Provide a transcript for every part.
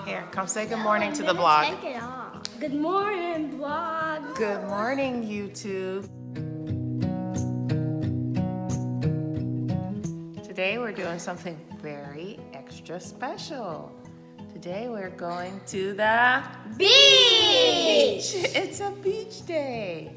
Here, come say good morning to the vlog. Take it off. Good morning, vlog. Good morning, YouTube. Today we're doing something very extra special. Today we're going to the beach. It's a beach day.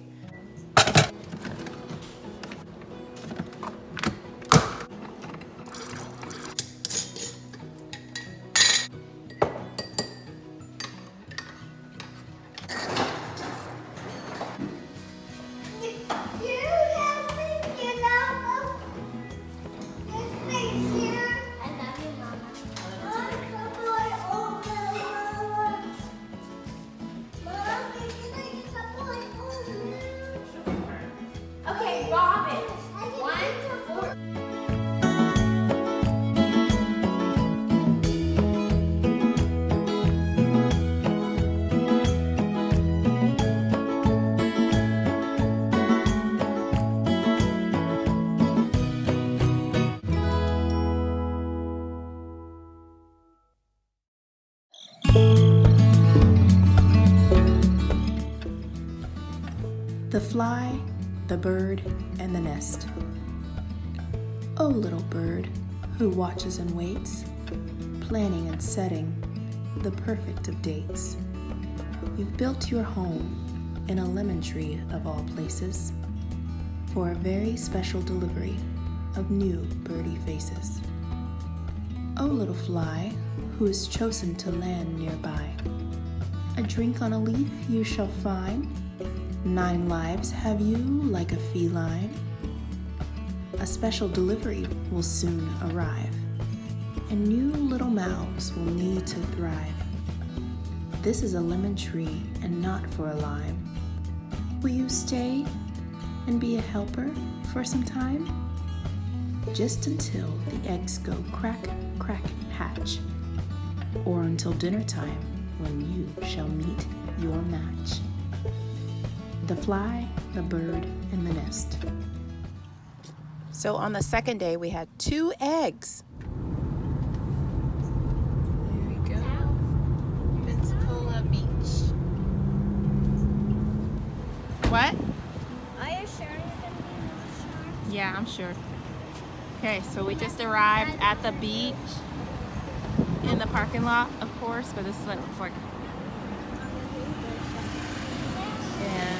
Okay, Robin. 1, 4. The fly, the bird, and the nest. Oh, little bird who watches and waits, planning and setting the perfect of dates. You've built your home in a lemon tree of all places for a very special delivery of new birdie faces. Oh, little fly who is chosen to land nearby, a drink on a leaf you shall find. 9 lives have you like a feline. A special delivery will soon arrive, and new little mouths will need to thrive. This is a lemon tree and not for a lime. Will you stay and be a helper for some time? Just until the eggs go crack, crack, hatch, or until dinner time when you shall meet your match. The fly, the bird, and the nest. So on the second day, we had 2 eggs. There we go. Pensacola Beach. What? Are you sure you're going to be sure? Yeah, I'm sure. Okay, so we just arrived at the beach in the parking lot, of course, but this is what it looks like. Yeah.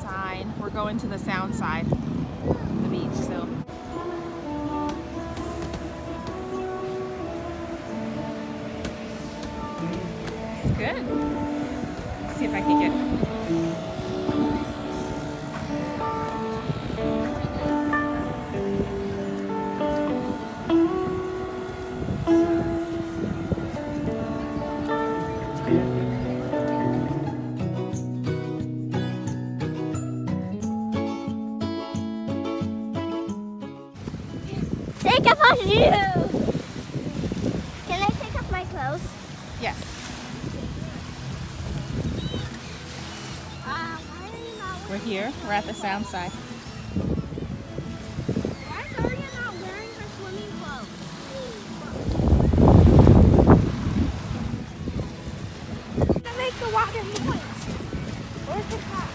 Sign. We're going to the sound side of the beach, so. It's good. Let's see if I can get. Take off our shoes. Can I take off my clothes? Yes. Why are you not We're here. We're at the sound side. Why is Aria not wearing her swimming clothes? To make the water moist. Where's the top?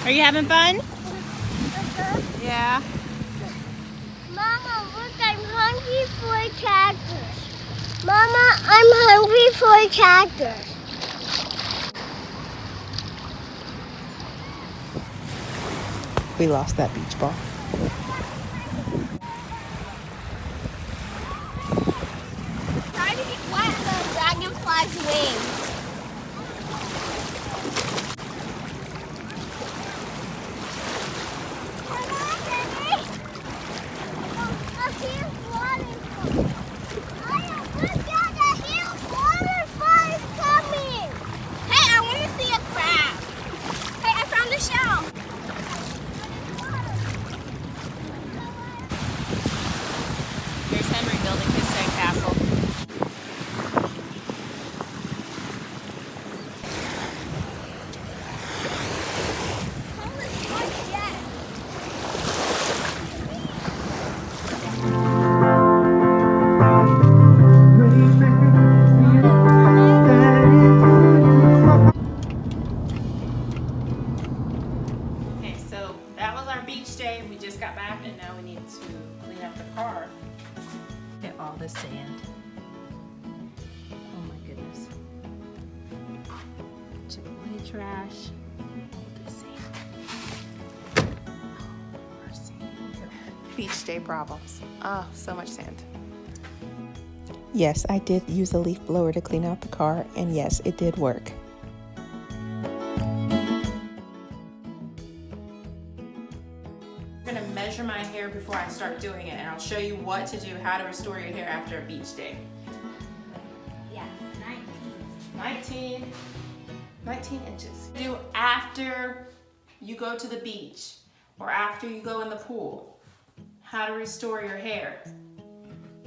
Are you having fun? Yeah. Mama, look, I'm hungry for cactus. Mama, I'm hungry for cactus. We lost that beach ball. wings. Come on, Daddy. A huge waterfall. Look at the huge waterfall is coming. Hey, I want to see a crab. Hey, I found a shell. Here's Henry building his sandcastle. Okay, so that was our beach day. We just got back and now we need to clean up the car. Get all the sand. Oh my goodness. Check away trash. All the sand. Oh, mercy. Beach day problems. Oh, so much sand. Yes, I did use a leaf blower to clean out the car, and yes, it did work. I'm gonna measure my hair before I start doing it, and I'll show you what to do, how to restore your hair after a beach day. Yeah, 19. 19 inches. Do after you go to the beach or after you go in the pool. How to restore your hair.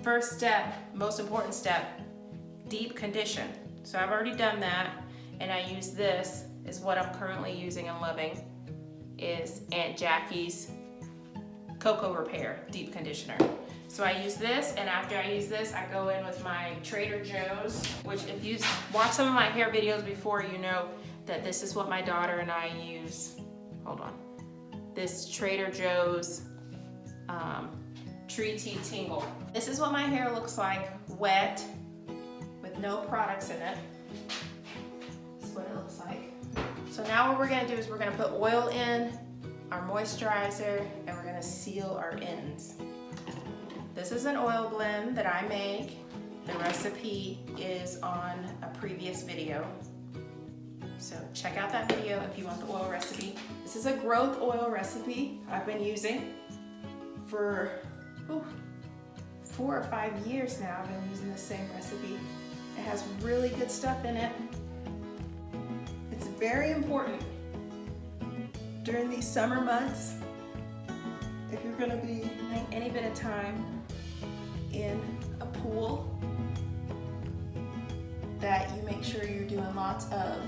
First step, most important step, deep condition. So I've already done that, and I use this, is what I'm currently using and loving, is Aunt Jackie's Cocoa Repair Deep Conditioner. So I use this, and after I use this, I go in with my Trader Joe's, which if you watch some of my hair videos before, you know that this is what my daughter and I use. Hold on. This Trader Joe's Tree Tea Tingle. This is what my hair looks like, wet, with no products in it. This is what it looks like. So now what we're gonna do is we're gonna put oil in, our moisturizer, and we're gonna seal our ends. This is an oil blend that I make. The recipe is on a previous video. So check out that video if you want the oil recipe. This is a growth oil recipe I've been using for 4 or 5 years now. I've been using the same recipe. It has really good stuff in it. It's very important during these summer months, if you're gonna be spending any bit of time in a pool, that you make sure you're doing lots of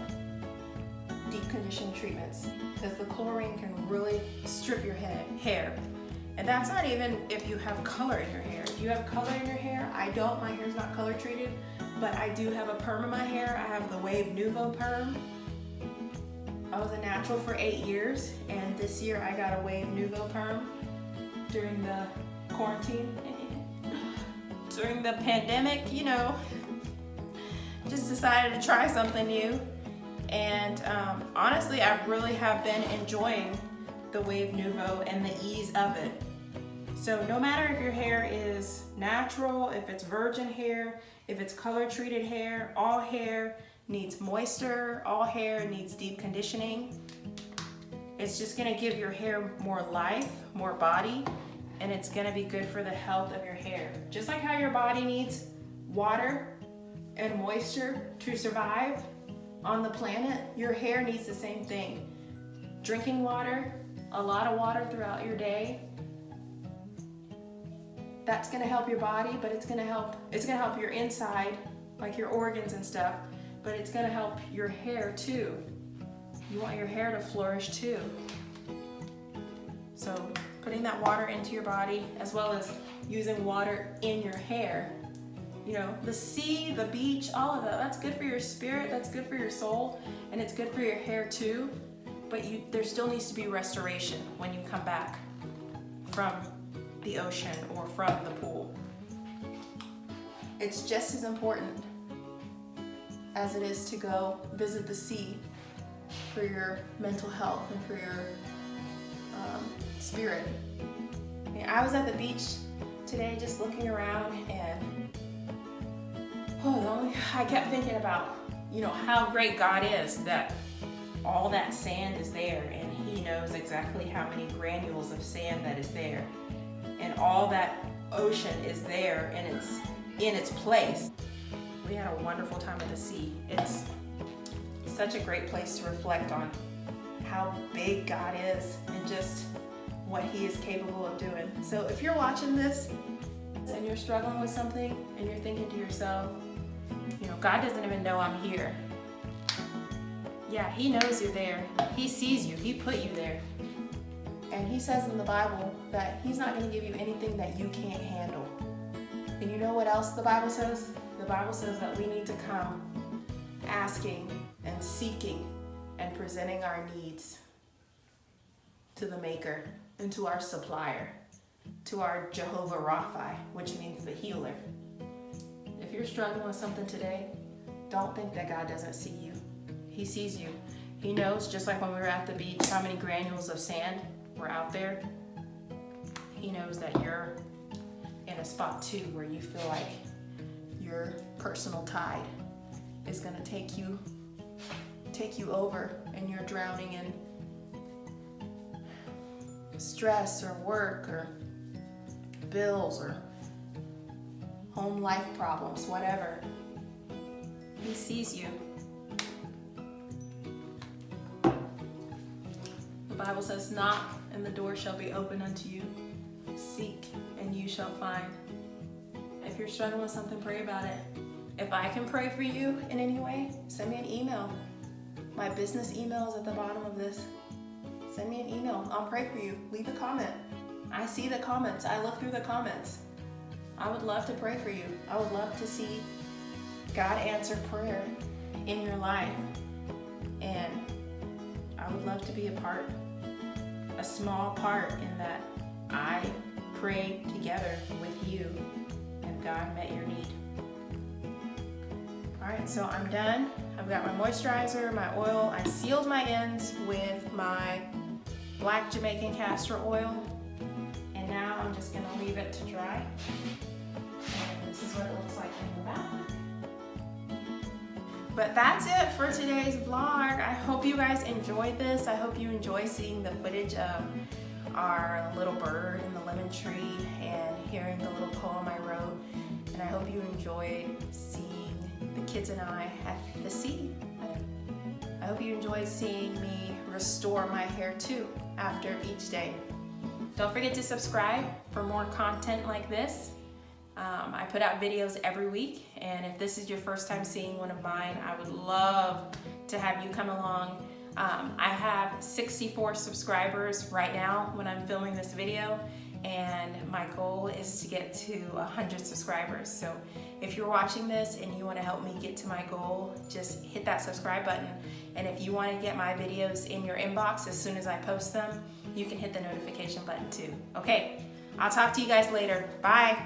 deep conditioning treatments, because the chlorine can really strip your hair. And that's not even if you have color in your hair. If you have color in your hair, I don't, my hair's not color treated, but I do have a perm in my hair. I have the Wave Nouveau perm. I was a natural for 8 years, and this year I got a Wave Nouveau perm during the quarantine. During the pandemic, you know, just decided to try something new. And honestly, I really have been enjoying the Wave Nouveau and the ease of it. So no matter if your hair is natural, if it's virgin hair, if it's color treated hair, all hair needs moisture, all hair needs deep conditioning. It's just gonna give your hair more life, more body, and it's gonna be good for the health of your hair. Just like how your body needs water and moisture to survive on the planet, your hair needs the same thing. Drinking water, a lot of water throughout your day, that's gonna help your body, but it's gonna help your inside, like your organs and stuff, but it's gonna help your hair too. You want your hair to flourish too. So putting that water into your body, as well as using water in your hair. You know, the sea, the beach, all of that, that's good for your spirit, that's good for your soul, and it's good for your hair too. But there still needs to be restoration when you come back from the ocean or from the pool. It's just as important as it is to go visit the sea for your mental health and for your spirit. I mean, I was at the beach today just looking around, and I kept thinking about you know, how great God is that all that sand is there, and he knows exactly how many granules of sand that is there, and all that ocean is there, and it's in its place. We had a wonderful time at the sea. It's such a great place to reflect on how big God is and just what he is capable of doing. So if you're watching this and you're struggling with something and you're thinking to yourself, you know, God doesn't even know I'm here. Yeah, he knows you're there. He sees you. He put you there. And he says in the Bible that he's not going to give you anything that you can't handle. And you know what else the Bible says? The Bible says that we need to come asking and seeking and presenting our needs to the Maker and to our supplier, to our Jehovah Rapha, which means the healer. If you're struggling with something today, don't think that God doesn't see you. He sees you. He knows, just like when we were at the beach, how many granules of sand were out there. He knows that you're in a spot too where you feel like your personal tide is going to take you over, and you're drowning in stress or work or bills or home life problems, whatever. He sees you. The Bible says, knock and the door shall be open unto you. Seek and you shall find. If you're struggling with something, pray about it. If I can pray for you in any way, send me an email. My business email is at the bottom of this. Send me an email. I'll pray for you. Leave a comment. I see the comments. I look through the comments. I would love to pray for you. I would love to see God answer prayer in your life. And I would love to be a small part in that. I prayed together with you and God met your need. All right, so I'm done. I've got my moisturizer, my oil. I sealed my ends with my black Jamaican castor oil. And now I'm just gonna leave it to dry. And this is what it looks like in the back. But that's it for today's vlog. I hope you guys enjoyed this. I hope you enjoy seeing the footage of our little bird in the lemon tree and hearing the little poem I wrote. And I hope you enjoyed seeing the kids and I at the sea. I hope you enjoyed seeing me restore my hair too after each day. Don't forget to subscribe for more content like this. I put out videos every week, and if this is your first time seeing one of mine, I would love to have you come along. I have 64 subscribers right now when I'm filming this video, and my goal is to get to 100 subscribers. So if you're watching this and you want to help me get to my goal, just hit that subscribe button. And if you want to get my videos in your inbox as soon as I post them, you can hit the notification button too. Okay, I'll talk to you guys later. Bye.